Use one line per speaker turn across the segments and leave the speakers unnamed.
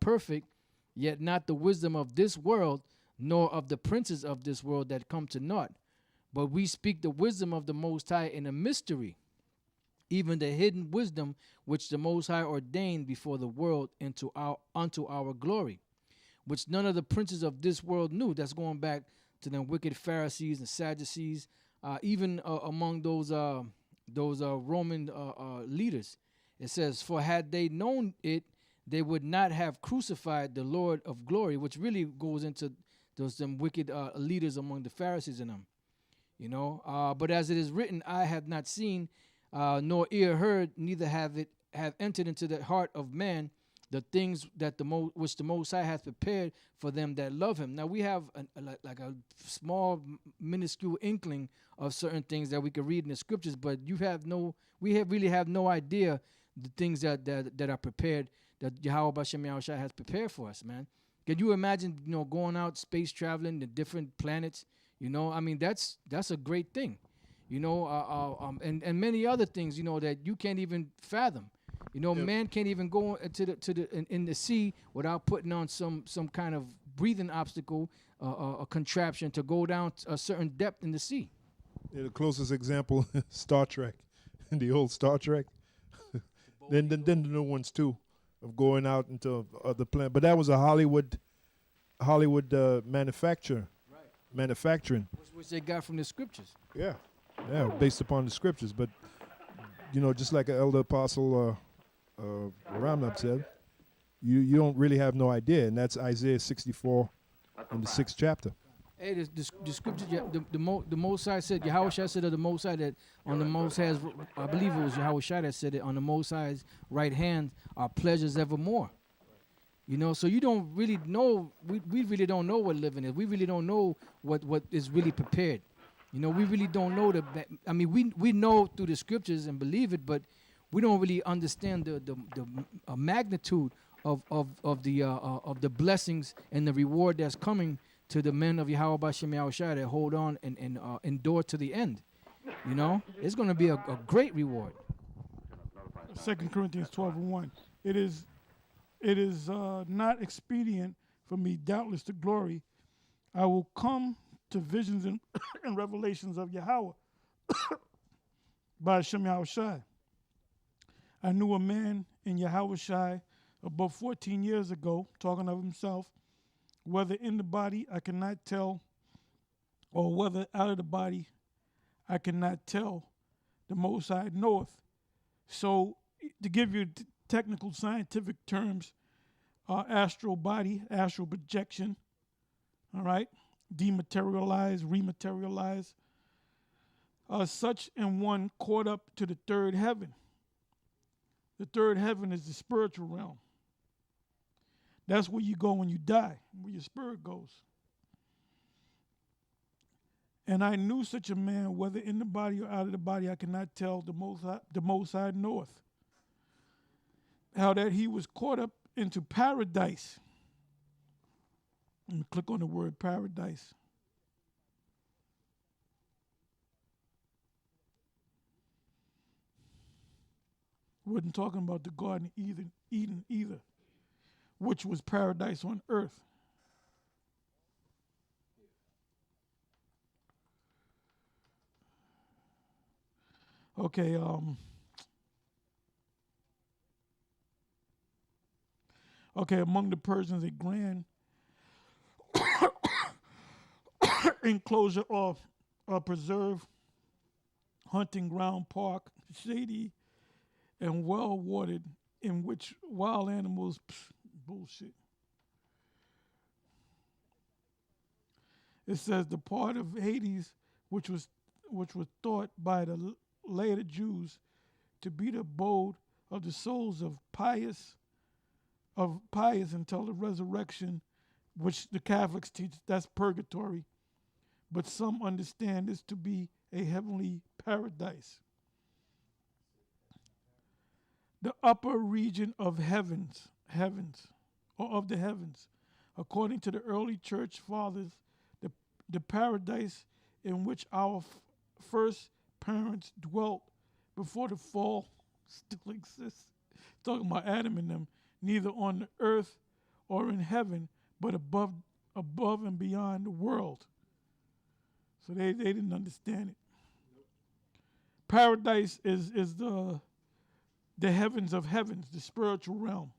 perfect, yet not the wisdom of this world, nor of the princes of this world that come to naught. But we speak the wisdom of the Most High in a mystery, even the hidden wisdom which the Most High ordained before the world unto our glory, which none of the princes of this world knew. That's going back to the wicked Pharisees and Sadducees, even among those Roman leaders. It says, for had they known it, they would not have crucified the Lord of glory, which really goes into them wicked leaders among the Pharisees and them. You know, but as it is written, I have not seen, nor ear heard, neither have entered into the heart of man the things that which the Most High hath prepared for them that love him. Now we have like a small, minuscule inkling of certain things that we can read in the scriptures, but really have no idea the things that are prepared, that Yahweh Bashem Yahushua has prepared for us, man. Can you imagine, going out space traveling to different planets? I mean, that's a great thing, and many other things, that you can't even fathom. Yep. Man can't even go in the sea without putting on some kind of breathing obstacle, a contraption to go down a certain depth in the sea.
Yeah, the closest example, Star Trek, the old Star Trek. then the new ones too, of going out into other planets. But that was a Hollywood manufacturing.
Which they got from the scriptures.
Yeah, based upon the scriptures. But just like an elder apostle Ramnab said, you don't really have no idea, and that's Isaiah 64 in the 6th chapter.
Hey, the scripture, the Most High said, Yahweh said of the Most High that on the Most High's, I believe it was Yahweh that said it, on the Most High's right hand are pleasures evermore. So you don't really know, we really don't know what living is. We really don't know what is really prepared. We really don't know we know through the scriptures and believe it, but we don't really understand the magnitude of the blessings and the reward that's coming to the men of Yahweh Bashem Yahushua that hold on and endure to the end. It's going to be a great reward.
2 Corinthians 12:1. It is not expedient for me, doubtless, to glory. I will come to visions and, and revelations of Yahweh by Hashem Yahushai. I knew a man in Yahushai about 14 years ago, talking of himself, whether in the body I cannot tell, or whether out of the body I cannot tell. The Most High knoweth. So, to give you technical scientific terms, astral body, astral projection, all right, dematerialize, rematerialize, such an one caught up to the third heaven. The third heaven is the spiritual realm. That's where you go when you die, where your spirit goes. And I knew such a man, whether in the body or out of the body, I cannot tell. The Most High knoweth. How that he was caught up into paradise. Let me click on the word paradise. Wasn't talking about the Garden of Eden either, which was paradise on earth. Okay, among the Persians, a grand enclosure of a preserve, hunting ground, park, shady, and well watered, in which wild animals, bullshit. It says the part of Hades which was thought by the later Jews to be the abode of the souls of pious until the resurrection, which the Catholics teach, that's purgatory. But some understand this to be a heavenly paradise. The upper region of heavens, or of the heavens. According to the early church fathers, the paradise in which our first parents dwelt before the fall still exists. Talking about Adam and them, neither on the earth or in heaven, but above and beyond the world. So they didn't understand it. Paradise is the heavens of heavens, the spiritual realm.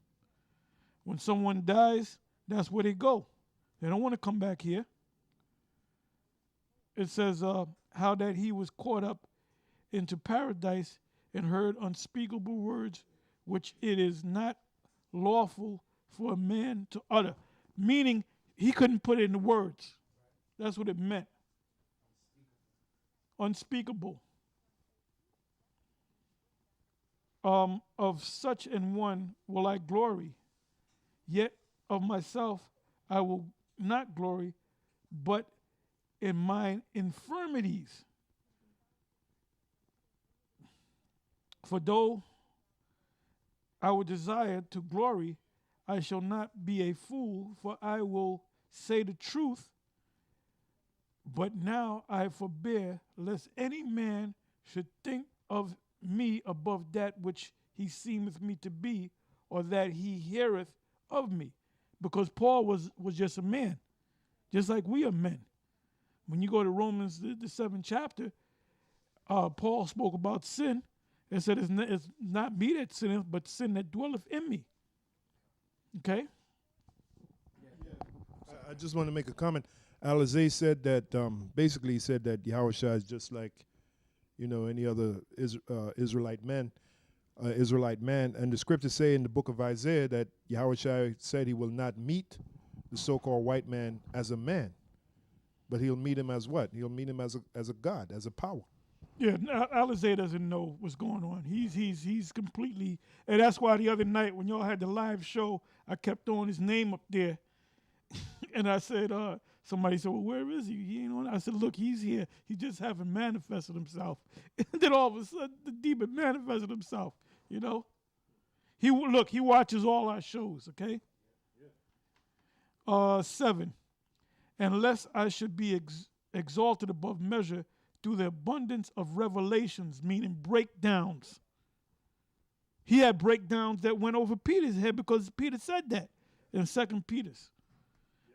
When someone dies, that's where they go. They don't want to come back here. It says how that he was caught up into paradise and heard unspeakable words which it is not lawful for a man to utter. Meaning he couldn't put it into words. That's what it meant. Unspeakable. Of such an one will I glory, yet of myself I will not glory, but in mine infirmities. For though I would desire to glory, I shall not be a fool, for I will say the truth. But now I forbear, lest any man should think of me above that which he seemeth me to be, or that he heareth of me. Because Paul was just a man, just like we are men. When you go to Romans, the 7th chapter, Paul spoke about sin and said, it's not me that sinneth, but sin that dwelleth in me. Okay?
I just want to make a comment. Alizé said that, basically he said that Yahushua is just like, any other Israelite man. And the scriptures say in the book of Isaiah that Yahushua said he will not meet the so-called white man as a man, but he'll meet him as what? He'll meet him as a God, as a power.
Yeah, Alizé doesn't know what's going on. He's completely, and that's why the other night when y'all had the live show, I kept throwing his name up there, and I said, somebody said, well, where is he? He ain't on. I said, look, he's here. He just haven't manifested himself. And then all of a sudden, the demon manifested himself. He watches all our shows. Okay. 7. Unless I should be exalted above measure through the abundance of revelations, meaning breakdowns. He had breakdowns that went over Peter's head because Peter said that in 2 Peter's.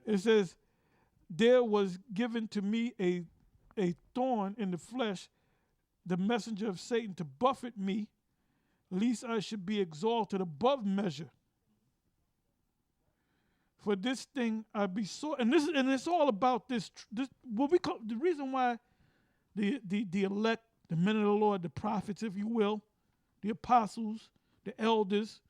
It says, there was given to me a thorn in the flesh, the messenger of Satan, to buffet me, lest I should be exalted above measure. For this thing I be so, and it's all about this what we call the reason why the elect, the men of the Lord, the prophets, if you will, the apostles, the elders,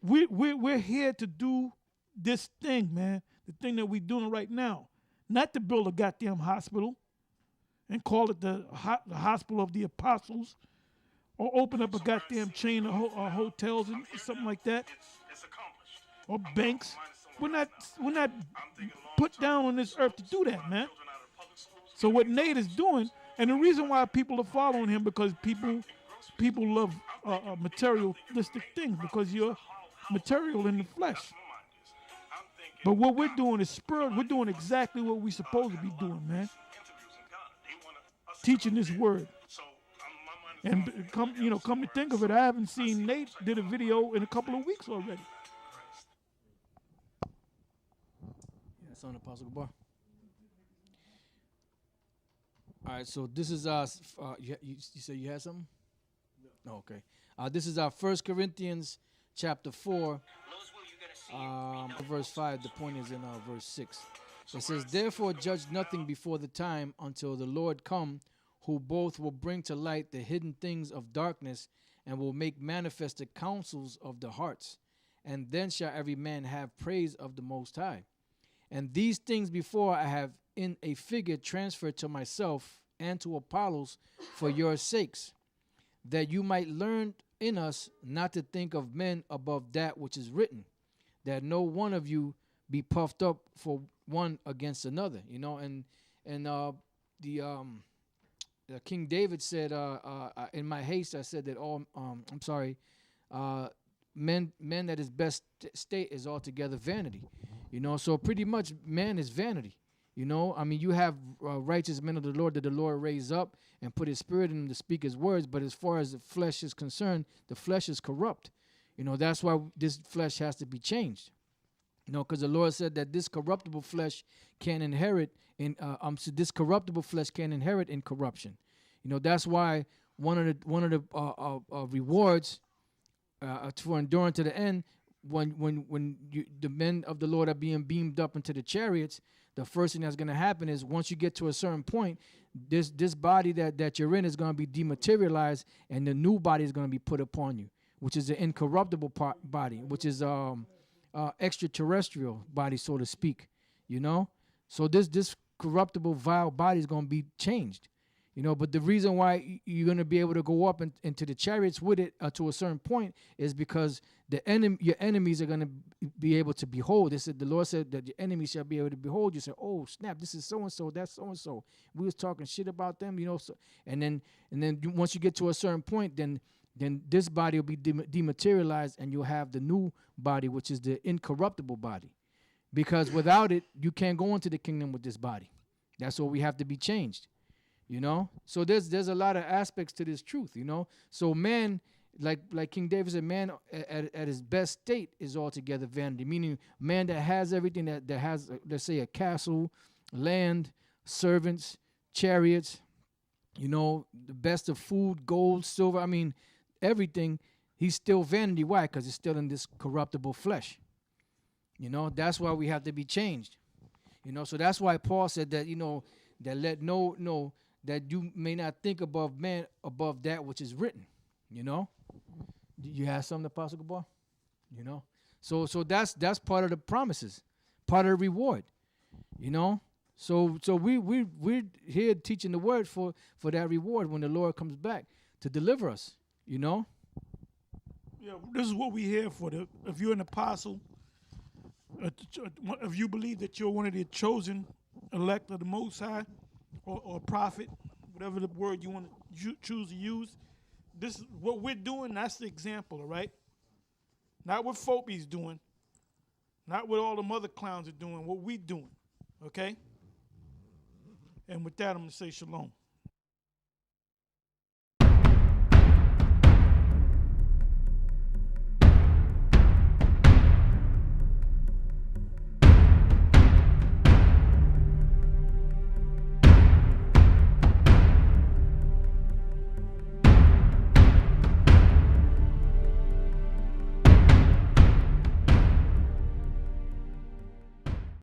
we're here to do this thing, man. The thing that we're doing right now. Not to build a goddamn hospital and call it the hospital of the apostles, or open up a goddamn chain of hotels and something like that, or banks. We're not put down on this earth to do that, man. So what Nate is doing, and the reason why people are following him, because people love materialistic things, because you're material in the flesh. But what we're doing is spiritual. We're doing exactly what we're supposed to be doing, man. Teaching this word. And come to think of it, I haven't seen Nate did a video in a couple of weeks already.
That's on Apostle Gabar. All right, so this is you said you had something? No. Okay. This is our 1 Corinthians chapter 4. Verse 5, the point is in verse 6. It says, therefore judge nothing before the time until the Lord come, who both will bring to light the hidden things of darkness and will make manifest the counsels of the hearts. And then shall every man have praise of the Most High. And these things before I have in a figure transferred to myself and to Apollos for your sakes, that you might learn in us not to think of men above that which is written, that no one of you be puffed up for one against another, and King David said, in my haste I said that men that is best state is altogether vanity, so pretty much man is vanity, you have righteous men of the Lord that the Lord raised up and put his spirit in them to speak his words, but as far as the flesh is concerned, the flesh is corrupt. That's why this flesh has to be changed. because the Lord said that this corruptible flesh can inherit so this corruptible flesh can inherit in corruption. That's why one of the rewards for enduring to the end, when the men of the Lord are being beamed up into the chariots, the first thing that's going to happen is once you get to a certain point, this body that you're in is going to be dematerialized, and the new body is going to be put upon you, which is the incorruptible body, which is extraterrestrial body, so to speak. So this corruptible vile body is going to be changed. But the reason why you're going to be able to go up into the chariots with it to a certain point is because your enemies are going to be able to behold. The Lord said that your enemies shall be able to behold. You say, oh snap, this is so and so, that's so and so. We was talking shit about them, So, and then once you get to a certain point, then this body will be dematerialized, and you'll have the new body, which is the incorruptible body. Because without it, you can't go into the kingdom with this body. That's why we have to be changed. So there's a lot of aspects to this truth. So man, like King David said, man at his best state is altogether vanity, meaning man that has everything, that has, let's say, a castle, land, servants, chariots, the best of food, gold, silver, everything, he's still vanity. Why? Because he's still in this corruptible flesh. That's why we have to be changed. So that's why Paul said that, that let no that you may not think above man, above that which is written. You have something, Apostle Gabar? So that's part of the promises, part of the reward. So we're here teaching the word for that reward when the Lord comes back to deliver us.
Yeah, this is what we're here for. If you're an apostle, if you believe that you're one of the chosen elect of the Most High, or a prophet, whatever the word you want to choose to use, this is what we're doing. That's the example, all right? Not what Phobie's doing, not what all them other clowns are doing, what we doing, okay? And with that, I'm going to say shalom.